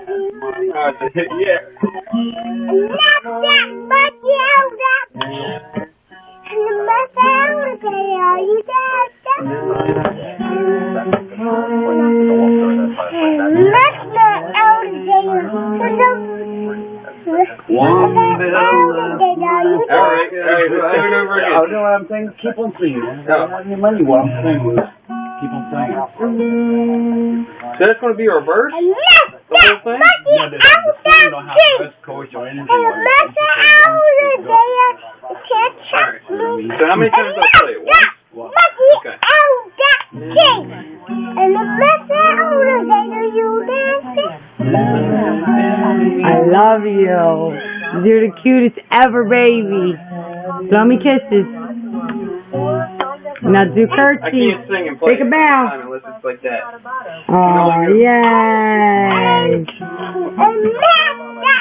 Yeah. Alright, let's do it over again. I know what I'm saying. Keep on singing. I don't have any money. What I'm saying was, keep on singing. So that's going to be reversed? The whole thing? No, the song don't have the best chorus or anything. Alright. So how many times do I play it? Once? Okay. I love you. You're the cutest ever, baby. Blow me kisses. Now do curtsy. I can't sing and play Take a bow. unless it's like that. Oh, yeah.